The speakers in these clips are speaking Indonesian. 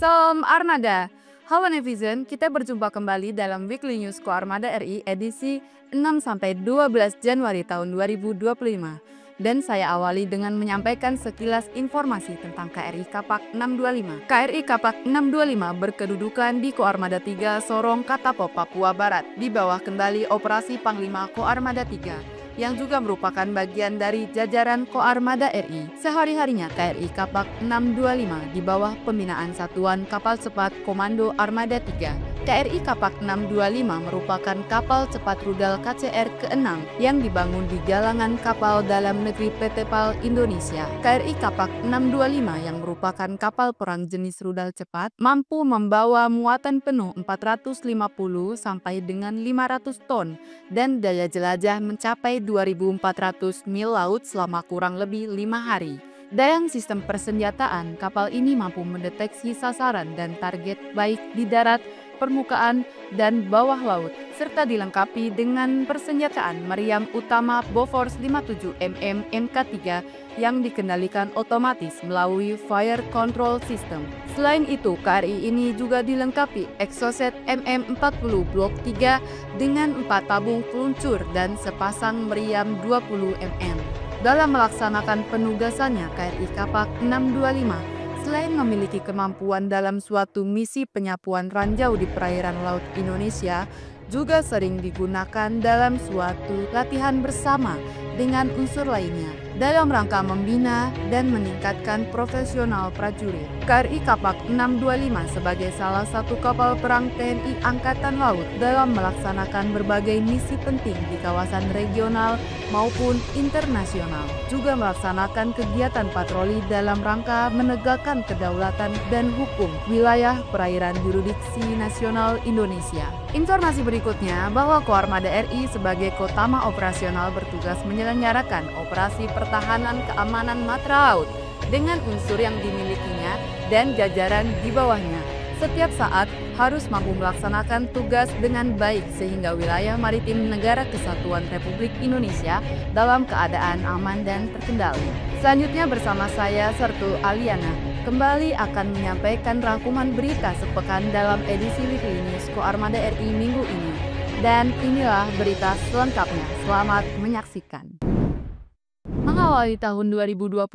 Salam Armada. Halo netizen, kita berjumpa kembali dalam Weekly News Koarmada RI edisi 6-12 Januari tahun 2025. Dan saya awali dengan menyampaikan sekilas informasi tentang KRI Kapak 625. KRI Kapak 625 berkedudukan di Koarmada 3 Sorong, Katapo, Papua Barat, di bawah kendali Operasi Panglima Koarmada 3. Yang juga merupakan bagian dari jajaran Koarmada RI. Sehari-harinya KRI Kapak 625 di bawah pembinaan Satuan Kapal Cepat Komando Armada 3. KRI Kapak 625 merupakan kapal cepat rudal KCR ke-6 yang dibangun di galangan kapal dalam negeri PT PAL Indonesia. KRI Kapak 625 yang merupakan kapal perang jenis rudal cepat mampu membawa muatan penuh 450 sampai dengan 500 ton dan daya jelajah mencapai 2.400 mil laut selama kurang lebih 5 hari. Dalam sistem persenjataan, kapal ini mampu mendeteksi sasaran dan target baik di darat, permukaan, dan bawah laut, serta dilengkapi dengan persenjataan meriam utama Bofors 57mm Mk3 yang dikendalikan otomatis melalui Fire Control System. Selain itu, KRI ini juga dilengkapi exocet MM40 Blok 3 dengan 4 tabung peluncur dan sepasang meriam 20mm. Dalam melaksanakan penugasannya, KRI Kapak 625 selain memiliki kemampuan dalam suatu misi penyapuan ranjau di perairan laut Indonesia, juga sering digunakan dalam suatu latihan bersama dengan unsur lainnya dalam rangka membina dan meningkatkan profesional prajurit. KRI Kapak 625 sebagai salah satu kapal perang TNI Angkatan Laut dalam melaksanakan berbagai misi penting di kawasan regional maupun internasional, juga melaksanakan kegiatan patroli dalam rangka menegakkan kedaulatan dan hukum wilayah perairan yurisdiksi nasional Indonesia. Informasi berikutnya bahwa Koarmada RI sebagai Kotama Operasional bertugas menyelenggarakan operasi pertahanan keamanan matra laut dengan unsur yang dimilikinya dan jajaran di bawahnya. Setiap saat harus mampu melaksanakan tugas dengan baik sehingga wilayah maritim Negara Kesatuan Republik Indonesia dalam keadaan aman dan terkendali. Selanjutnya bersama saya Sertu Aliana kembali akan menyampaikan rangkuman berita sepekan dalam edisi Weekly News Koarmada RI minggu ini. Dan inilah berita selengkapnya. Selamat menyaksikan. Mengawali tahun 2025,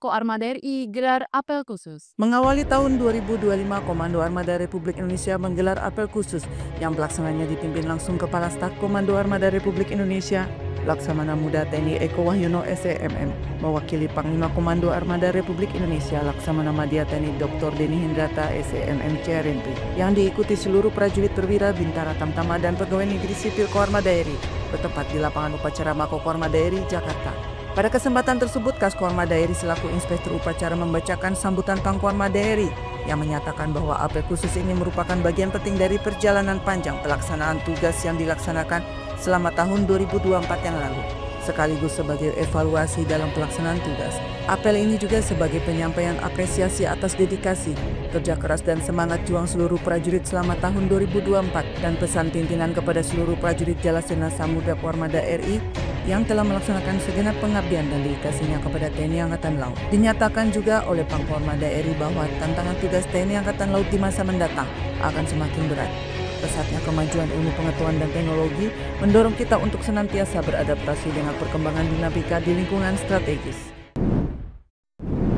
Koarmada RI gelar apel khusus. Mengawali tahun 2025, Komando Armada Republik Indonesia menggelar apel khusus yang pelaksananya dipimpin langsung Kepala Staf Komando Armada Republik Indonesia, Laksamana Muda TNI Eko Wahyono SEMM, mewakili Panglima Komando Armada Republik Indonesia Laksamana Madya TNI Dr. Denny Hindrata SEMM CRMP, yang diikuti seluruh prajurit perwira, bintara, tamtama, dan pegawai negeri sipil Koarmada RI, bertempat di lapangan upacara Mako Koarmada RI, Jakarta. Pada kesempatan tersebut, Kas Koarmada RI selaku Inspektur Upacara membacakan sambutan Pang Koarmada RI yang menyatakan bahwa apel khusus ini merupakan bagian penting dari perjalanan panjang pelaksanaan tugas yang dilaksanakan selama tahun 2024 yang lalu, sekaligus sebagai evaluasi dalam pelaksanaan tugas. Apel ini juga sebagai penyampaian apresiasi atas dedikasi, kerja keras dan semangat juang seluruh prajurit selama tahun 2024 dan pesan pimpinan kepada seluruh prajurit Jalasena Samudra Koarmada RI yang telah melaksanakan segenap pengabdian dan dedikasinya kepada TNI Angkatan Laut. Dinyatakan juga oleh Pang Koarmada RI bahwa tantangan tugas TNI Angkatan Laut di masa mendatang akan semakin berat. Pesatnya kemajuan ilmu pengetahuan dan teknologi mendorong kita untuk senantiasa beradaptasi dengan perkembangan dinamika di lingkungan strategis.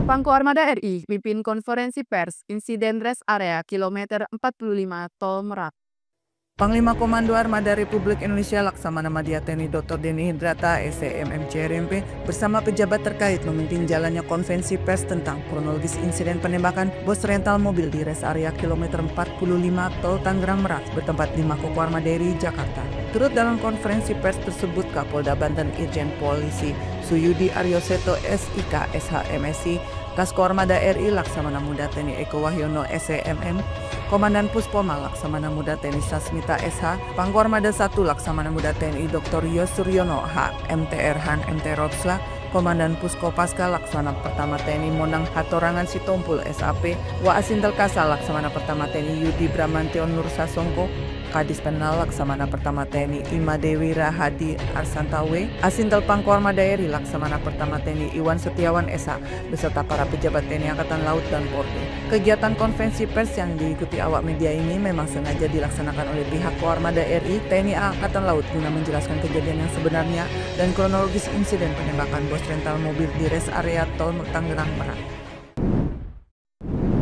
Pang Koarmada RI pimpin konferensi pers insiden rest area kilometer 45 Tol Merak. Panglima Komando Armada Republik Indonesia Laksamana Madya TNI Dr. Denny Hindrata SEMM CRMP bersama pejabat terkait memimpin jalannya konferensi pers tentang kronologis insiden penembakan bos rental mobil di rest area kilometer 45 Tol Tangerang Merak bertempat di Mako Koarmada RI, Jakarta. Turut dalam konferensi pers tersebut Kapolda Banten Irjen Polisi Suyudi Aryoseto SIK SHMSI, Kas Koarmada RI Laksamana Muda TNI Eko Wahyono SEMM, Komandan Puspoma Laksamana Muda TNI Sasmita SH, Pangkoarmada 1 Laksamana Muda TNI Dr. Yosuryono H, MTR Han MT Rotsla, Komandan Puskopaska Laksamana Pertama TNI Monang Hatorangan Sitompul SAP, Waasintel Kasal Laksamana Pertama TNI Yudi Bramantio Nur Sasongko, Kadis Penal Laksamana Pertama TNI Ima Dewi Rahadi Arsantawe, Asintel Pangkoarmada RI Laksamana Pertama TNI Iwan Setiawan Esa, beserta para pejabat TNI Angkatan Laut dan Polri. Kegiatan konferensi pers yang diikuti awak media ini memang sengaja dilaksanakan oleh pihak Koarmada RI, TNI Angkatan Laut guna menjelaskan kejadian yang sebenarnya dan kronologis insiden penembakan bos rental mobil di res area tol Tangerang Merak.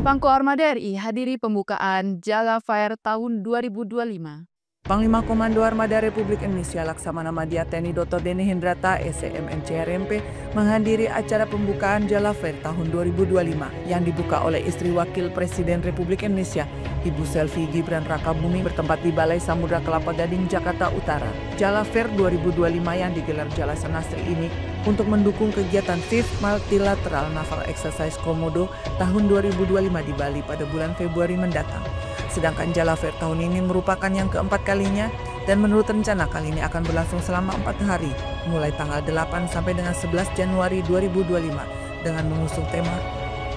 Pangkoarmada RI hadiri pembukaan Jala Fair tahun 2025. Panglima Komando Armada Republik Indonesia Laksamana Madya TNI Dr. Denny Hendrata SCM CRMP menghadiri acara pembukaan Jala Fair tahun 2025 yang dibuka oleh istri Wakil Presiden Republik Indonesia Ibu Selvi Gibran Rakabumi bertempat di Balai Samudra Kelapa Gading, Jakarta Utara. Jala Fair 2025 yang digelar Jala Senastri ini untuk mendukung kegiatan Fifth Multilateral Naval Exercise Komodo tahun 2025 di Bali pada bulan Februari mendatang. Sedangkan Jala Fair tahun ini merupakan yang keempat kalinya dan menurut rencana kali ini akan berlangsung selama 4 hari mulai tanggal 8 sampai dengan 11 Januari 2025 dengan mengusung tema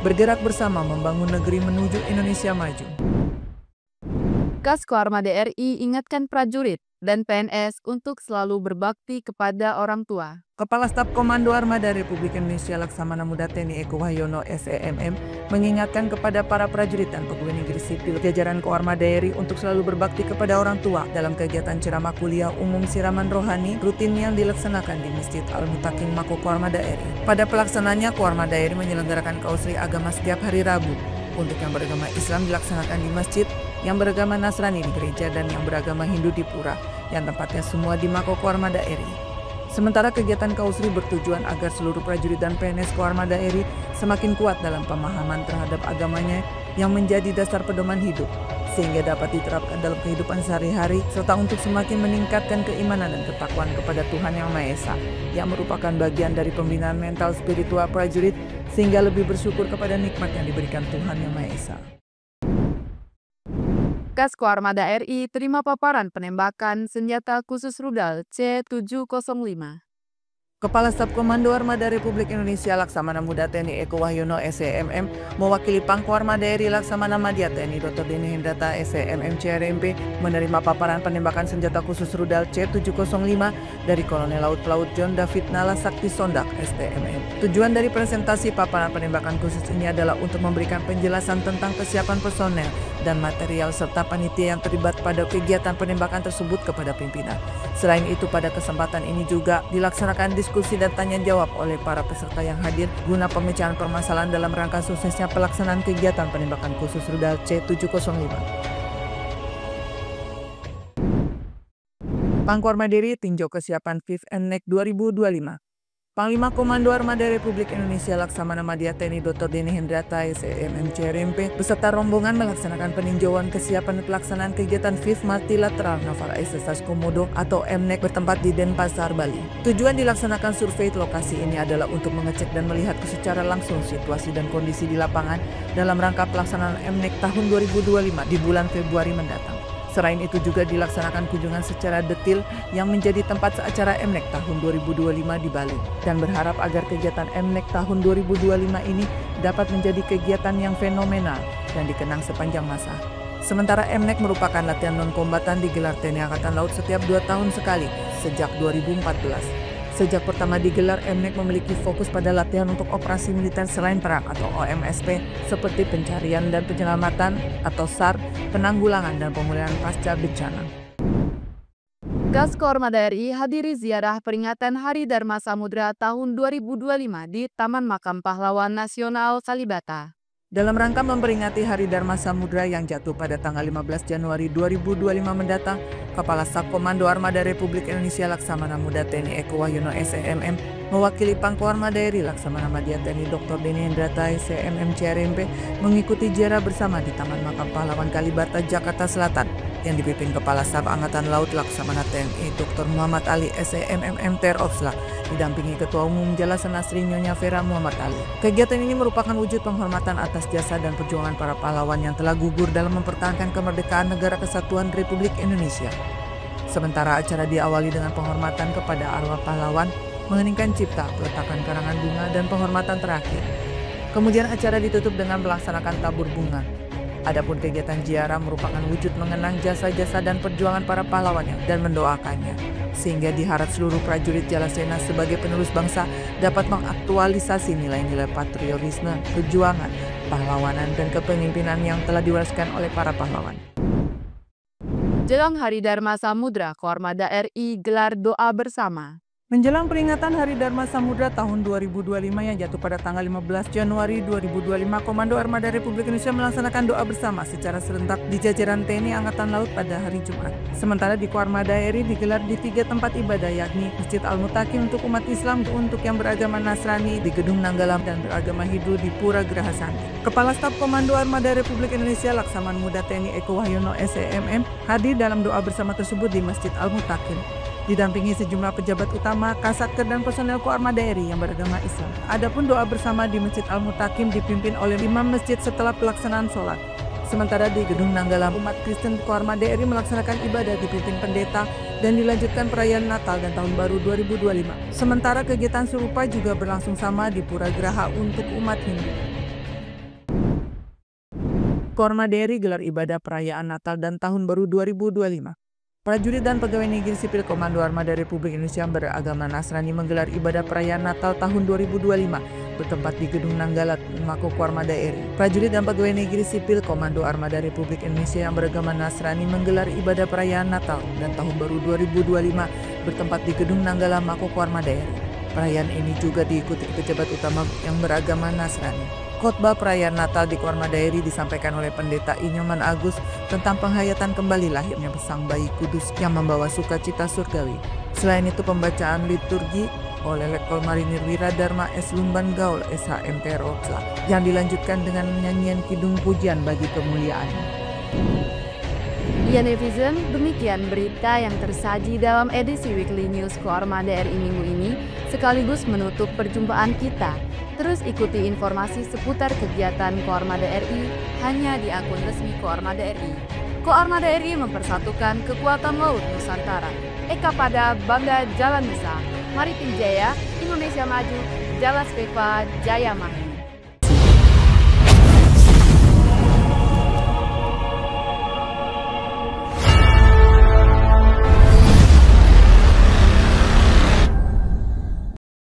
Bergerak Bersama Membangun Negeri Menuju Indonesia Maju. Kas Koarmada RI ingatkan prajurit dan PNS untuk selalu berbakti kepada orang tua. Kepala Staf Komando Armada Republik Indonesia Laksamana Muda TNI Eko Wahyono SEMM mengingatkan kepada para prajurit dan pegawai negeri sipil jajaran Koarmada RI untuk selalu berbakti kepada orang tua dalam kegiatan ceramah kuliah umum siraman rohani rutin yang dilaksanakan di Masjid Al-Mutakin Mako Koarmada RI. Pada pelaksanaannya, Koarmada RI menyelenggarakan kausri agama setiap hari Rabu. Untuk yang beragama Islam dilaksanakan di masjid, yang beragama Nasrani di gereja, dan yang beragama Hindu di pura, yang tempatnya semua di Mako Koarmada RI. Sementara kegiatan kausri bertujuan agar seluruh prajurit dan PNS Koarmada RI semakin kuat dalam pemahaman terhadap agamanya yang menjadi dasar pedoman hidup, sehingga dapat diterapkan dalam kehidupan sehari-hari, serta untuk semakin meningkatkan keimanan dan ketakwaan kepada Tuhan Yang Maha Esa, yang merupakan bagian dari pembinaan mental spiritual prajurit, sehingga lebih bersyukur kepada nikmat yang diberikan Tuhan Yang Maha Esa. Kas Koarmada RI terima paparan penembakan senjata khusus rudal C705. Kepala Staf Komando Armada Republik Indonesia Laksamana Muda TNI Eko Wahyono SEMM mewakili Pangkoarmada RI Laksamana Madya TNI Dr. Denny Hendrata SCM CRMP menerima paparan penembakan senjata khusus rudal C705 dari Kolonel Laut Pelaut John David Nala Sakti Sondak STMM. Tujuan dari presentasi paparan penembakan khusus ini adalah untuk memberikan penjelasan tentang kesiapan personel dan material serta panitia yang terlibat pada kegiatan penembakan tersebut kepada pimpinan. Selain itu, pada kesempatan ini juga dilaksanakan diskusi dan tanya jawab oleh para peserta yang hadir guna pemecahan permasalahan dalam rangka suksesnya pelaksanaan kegiatan penembakan khusus rudal C705. Pangkoarmada RI tinjau kesiapan Fifth NNEC 2025. Panglima Komando Armada Republik Indonesia Laksamana Madya TNI Dr. Denny Hendrata SCM CRMP beserta rombongan melaksanakan peninjauan kesiapan pelaksanaan kegiatan Fifth Multilateral Naval Exercise Komodo atau MNEC bertempat di Denpasar, Bali. Tujuan dilaksanakan survei lokasi ini adalah untuk mengecek dan melihat secara langsung situasi dan kondisi di lapangan dalam rangka pelaksanaan MNEC tahun 2025 di bulan Februari mendatang. Selain itu juga dilaksanakan kunjungan secara detail yang menjadi tempat acara MNEC tahun 2025 di Bali dan berharap agar kegiatan MNEC tahun 2025 ini dapat menjadi kegiatan yang fenomenal dan dikenang sepanjang masa. Sementara MNEC merupakan latihan non-kombatan digelar TNI Angkatan Laut setiap 2 tahun sekali sejak 2014. Sejak pertama digelar, MNEC memiliki fokus pada latihan untuk operasi militer selain perang atau OMSP seperti pencarian dan penyelamatan atau SAR, penanggulangan dan pemulihan pasca bencana. Kas Koarmada RI hadiri ziarah peringatan Hari Dharma Samudra tahun 2025 di Taman Makam Pahlawan Nasional Kalibata. Dalam rangka memperingati Hari Dharma Samudra yang jatuh pada tanggal 15 Januari 2025 mendatang, Kepala Staf Komando Armada Republik Indonesia Laksamana Muda TNI Eko Wahyono SEMM mewakili Pangkoarmada RI Laksamana Madya TNI Dr. Denny Hendrata SCM CRMP mengikuti ziarah bersama di Taman Makam Pahlawan Kalibata, Jakarta Selatan yang dipimpin Kepala Staf Angkatan Laut Laksamana TNI Dr. Muhammad Ali SEMM MTR Opsla didampingi Ketua Umum Jala Senastri Nyonya Vera Muhammad Ali. Kegiatan ini merupakan wujud penghormatan atas jasa dan perjuangan para pahlawan yang telah gugur dalam mempertahankan kemerdekaan Negara Kesatuan Republik Indonesia. Sementara acara diawali dengan penghormatan kepada arwah pahlawan, mengeningkan cipta, peletakan karangan bunga, dan penghormatan terakhir. Kemudian acara ditutup dengan melaksanakan tabur bunga. Adapun kegiatan ziarah merupakan wujud mengenang jasa-jasa dan perjuangan para pahlawannya dan mendoakannya, sehingga diharap seluruh prajurit Jalasena sebagai penerus bangsa dapat mengaktualisasi nilai-nilai patriotisme, perjuangan, pahlawanan, dan kepemimpinan yang telah diwariskan oleh para pahlawan. Jelang Hari Dharma Samudra, Koarmada RI gelar doa bersama. Menjelang peringatan Hari Dharma Samudra tahun 2025 yang jatuh pada tanggal 15 Januari 2025, Komando Armada Republik Indonesia melaksanakan doa bersama secara serentak di jajaran TNI Angkatan Laut pada hari Jumat. Sementara di Koarmada RI digelar di 3 tempat ibadah, yakni Masjid Al-Mutakin untuk umat Islam, untuk yang beragama Nasrani di Gedung Nanggala, dan beragama Hindu di Pura Geraha Santi. Kepala Staf Komando Armada Republik Indonesia Laksamana Muda TNI Eko Wahyono SEMM hadir dalam doa bersama tersebut di Masjid Al-Mutakin, didampingi sejumlah pejabat utama, Kasatker, dan personel Koarmada RI yang beragama Islam. Adapun doa bersama di Masjid Al-Mutakin dipimpin oleh imam masjid setelah pelaksanaan sholat. Sementara di Gedung Nanggala, umat Kristen Koarmada RI melaksanakan ibadah dipimpin pendeta dan dilanjutkan perayaan Natal dan Tahun Baru 2025. Sementara kegiatan serupa juga berlangsung sama di Pura Geraha untuk umat Hindu. Koarmada RI gelar ibadah perayaan Natal dan Tahun Baru 2025. Prajurit dan pegawai negeri sipil Komando Armada Republik Indonesia beragama Nasrani menggelar ibadah perayaan Natal tahun 2025 bertempat di Gedung Nanggala, Mako Koarmada RI. Prajurit dan pegawai negeri sipil Komando Armada Republik Indonesia yang beragama Nasrani menggelar ibadah perayaan Natal dan Tahun Baru 2025 bertempat di Gedung Nanggala, Mako Koarmada RI. Perayaan ini juga diikuti pejabat utama yang beragama Nasrani. Khotbah perayaan Natal di Koarmada RI disampaikan oleh Pendeta Inyoman Agus tentang penghayatan kembali lahirnya Sang Bayi Kudus yang membawa sukacita surgawi. Selain itu, pembacaan liturgi oleh Letkol Marinir Wiradharma S. Lumban Gaul SHMP Rotsla yang dilanjutkan dengan nyanyian kidung pujian bagi kemuliaan. Ya netizen, demikian berita yang tersaji dalam edisi Weekly News Koarmada RI minggu ini, sekaligus menutup perjumpaan kita. Terus ikuti informasi seputar kegiatan Koarmada RI hanya di akun resmi Koarmada RI. Koarmada RI mempersatukan kekuatan laut Nusantara. Eka pada Bangga Jalan Nusa, Maritim Jaya, Indonesia Maju, Jalas Viva, Jaya Maju.